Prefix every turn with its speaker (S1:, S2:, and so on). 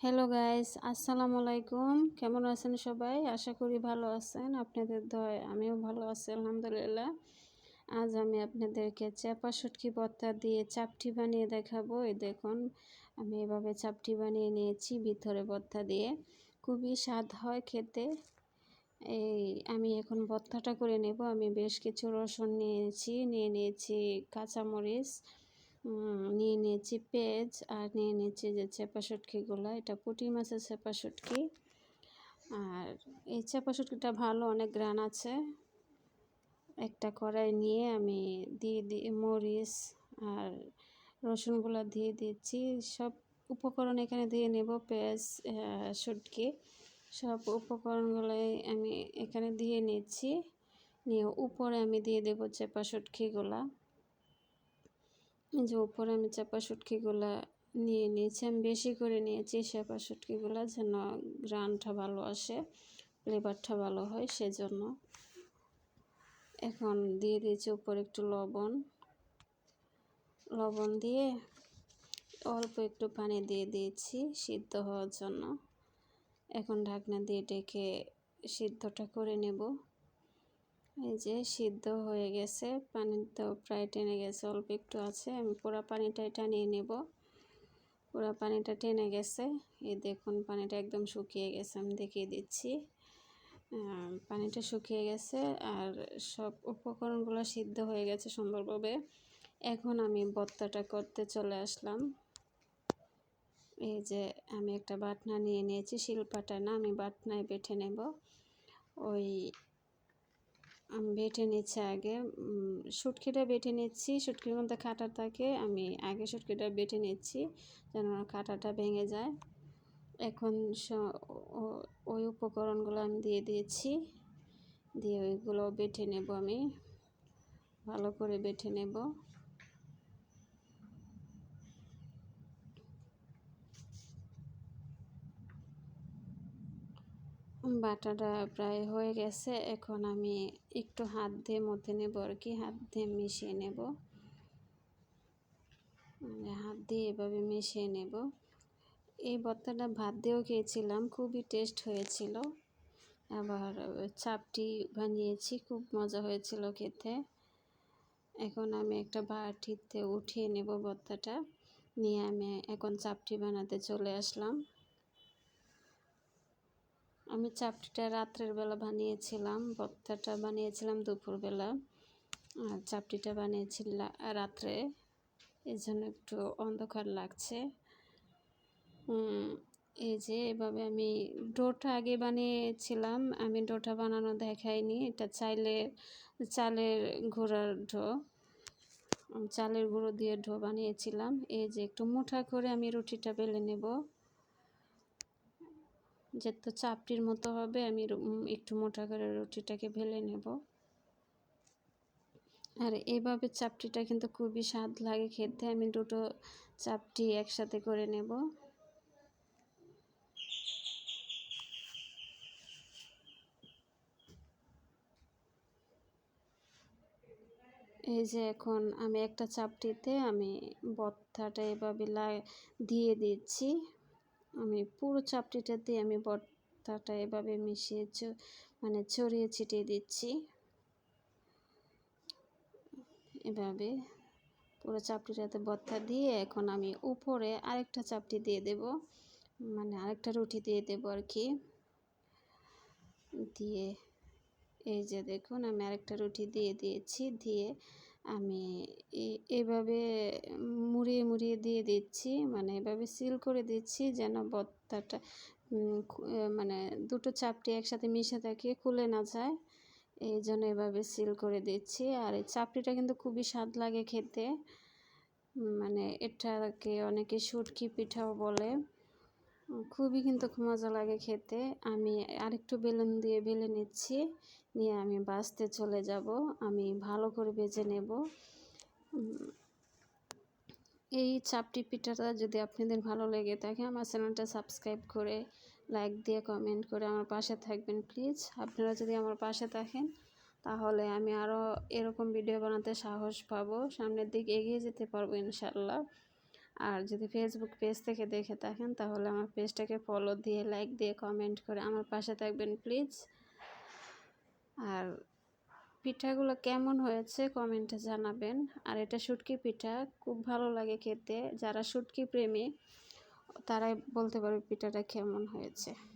S1: Hello guys, আসসালামু আলাইকুম। কেমন আছেন সবাই? আশা করি ভালো আছেন। আপনাদের দয়ায় আমিও ভালো আছি আলহামদুলিল্লাহ। আজ আমি আপনাদেরকে চাপা শুটকি ভর্তা দিয়ে চাপটি বানিয়ে দেখাবো। এই দেখুন, আমি এভাবে চাপটি বানিয়ে নিয়েছি ভিতরে ভর্তা দিয়ে। খুবই স্বাদ হয় খেতে। এই আমি এখন ভর্তাটা করে নেব। আমি বেশ কিছু রসুন নিয়ে নিয়েছি কাঁচামরিচ, নিয়ে নিয়েছি পেঁয়াজ, আর নিয়ে নিয়েছি যে চেপা শুটকিগুলো। এটা পুঁটি মাছের চেপা শুটকি। আর এই চেপা শুটকিটা ভালো, অনেক ঘ্রাণ আছে। একটা কড়াই নিয়ে আমি দিয়ে মরিচ আর রসুনগুলো দিয়ে দিচ্ছি। সব উপকরণ এখানে দিয়ে নেব। পেঁয়াজ, শুটকি, সব উপকরণগুলোই আমি এখানে দিয়ে নিচ্ছি। নিয়ে উপরে আমি দিয়ে দেব চেপা শুটকিগুলা। যে উপরে আমি চাপা শুটকিগুলা নিয়ে নিয়েছি। আমি বেশি করে নিয়েছি চাপা শুটকিগুলা, যেন ঘ্রাণটা ভালো আসে, ফ্লেভারটা ভালো হয়, সেজন্য। এখন দিয়ে দিয়েছি উপরে একটু লবণ দিয়ে অল্প একটু পানি দিয়ে দিয়েছি সিদ্ধ হওয়ার জন্য। এখন ঢাকনা দিয়ে ডেকে সিদ্ধটা করে নেব। এই যে সিদ্ধ হয়ে গেছে, পানিটাও প্রায় টেনে গেছে, অল্প একটু আছে। আমি পুরো পানিটা টানিয়ে নেব। পুরো পানিটা টেনে গেছে। এই দেখুন, পানিটা একদম শুকিয়ে গেছে। আমি দেখিয়ে দিচ্ছি, পানিটা শুকিয়ে গেছে আর সব উপকরণগুলো সিদ্ধ হয়ে গেছে সুন্দরভাবে। এখন আমি ভর্তাটা করতে চলে আসলাম। এই যে আমি একটা বাটনা নিয়ে নিয়েছি, শিলপাটা না, আমি বাটনায় বেটে নেব। ওই আমি বেটে নিচ্ছি আগে, শুটকিটা বেটে নিচ্ছি। শুটকির মধ্যে কাঁটা থাকে, আমি আগে শুটকিটা বেটে নিচ্ছি যেন কাঁটাটা ভেঙে যায়। এখন ওই উপকরণগুলো আমি দিয়ে দিয়েছি, দিয়ে ওইগুলো বেটে নেব। আমি ভালো করে বেটে নেব। বাটাটা প্রায় হয়ে গেছে। এখন আমি একটু হাত দিয়ে মধ্যে নেব আর কি, হাত দিয়ে মিশিয়ে নেব। হাত দিয়ে এভাবে মিশিয়ে নেব। এই ভর্তাটা ভাত দিয়েও খেয়েছিলাম, খুবই টেস্ট হয়েছিল। আবার চাপটি বানিয়েছি, খুব মজা হয়েছিল খেতে। এখন আমি একটা বাটিতে উঠিয়ে নেব ভর্তাটা নিয়ে। আমি এখন চাপটি বানাতে চলে আসলাম। আমি চাপটিটা রাত্রের বেলা বানিয়েছিলাম, ভর্তাটা বানিয়েছিলাম দুপুরবেলা, আর চাপটিটা বানিয়েছিলাম রাত্রে, এই জন্য একটু অন্ধকার লাগছে। এই যে এভাবে আমি ডোটা আগে বানিয়েছিলাম। আমি ডোটা বানানো দেখাইনি। এটা চালের গুঁড়ার ডো, চালের গুঁড়ো দিয়ে ডো বানিয়েছিলাম। এই যে একটু মোটা করে আমি রুটিটা বেলে নেব, যেহেতু চাপটির মতো হবে। আমি একটু মোটা করে রুটিটাকে বেলে নেব। আর এইভাবে চাপটিটা কিন্তু খুবই স্বাদ লাগে খেতে। আমি দুটো চাপটি একসাথে করে নেব। এই যে এখন আমি একটা চাপটিতে আমি ভর্তাটা এভাবে দিয়ে দিচ্ছি। আমি পুরো চাপটিটা দিয়ে আমি ভর্তাটা এভাবে মিশিয়ে মানে ছড়িয়ে ছিটিয়ে দিচ্ছি। এভাবে পুরো চাপটিটাতে ভর্তা দিয়ে এখন আমি উপরে আরেকটা চাপটি দিয়ে দেব, মানে আরেকটা রুটি দিয়ে দেবো আর কি। দিয়ে এই যে দেখুন, আমি আরেকটা রুটি দিয়ে দিয়েছি। দিয়ে আমি এভাবে মুড়িয়ে দিয়ে দিচ্ছি, মানে এভাবে সিল করে দিচ্ছি যেন ভর্তাটা মানে দুটো চাপটি একসাথে মিশে থাকে, খুলে না যায়। এই জন্য এভাবে সিল করে দিচ্ছি। আর এই চাপটিটা কিন্তু খুবই স্বাদ লাগে খেতে, মানে এটাকে অনেকে শুটকি পিঠাও বলে। খুবই কিন্তু মজা লাগে খেতে। আমি আরেকটু বেলুন দিয়ে বেলে নিচ্ছি, নিয়ে আমি ভাজতে চলে যাব। আমি ভালো করে ভেজে নেব। এই চাপটি পিঠাটা যদি আপনাদের ভালো লেগে থাকে, আমার চ্যানেলটা সাবস্ক্রাইব করে, লাইক দিয়ে, কমেন্ট করে আমার পাশে থাকবেন প্লিজ। আপনারা যদি আমার পাশে থাকেন তাহলে আমি আরও এরকম ভিডিও বানাতে সাহস পাবো, সামনের দিকে এগিয়ে যেতে পারবো ইনশাল্লাহ। আর যদি ফেসবুক পেজ থেকে দেখে থাকেন তাহলে আমার পেজটাকে ফলো দিয়ে, লাইক দিয়ে, কমেন্ট করে আমার পাশে থাকবেন প্লিজ। আর পিঠাগুলো কেমন হয়েছে কমেন্টে জানাবেন। আর এটা শুটকি পিঠা, খুব ভালো লাগে খেতে। যারা শুটকি প্রেমী তারাই বলতে পারবে পিঠাটা কেমন হয়েছে।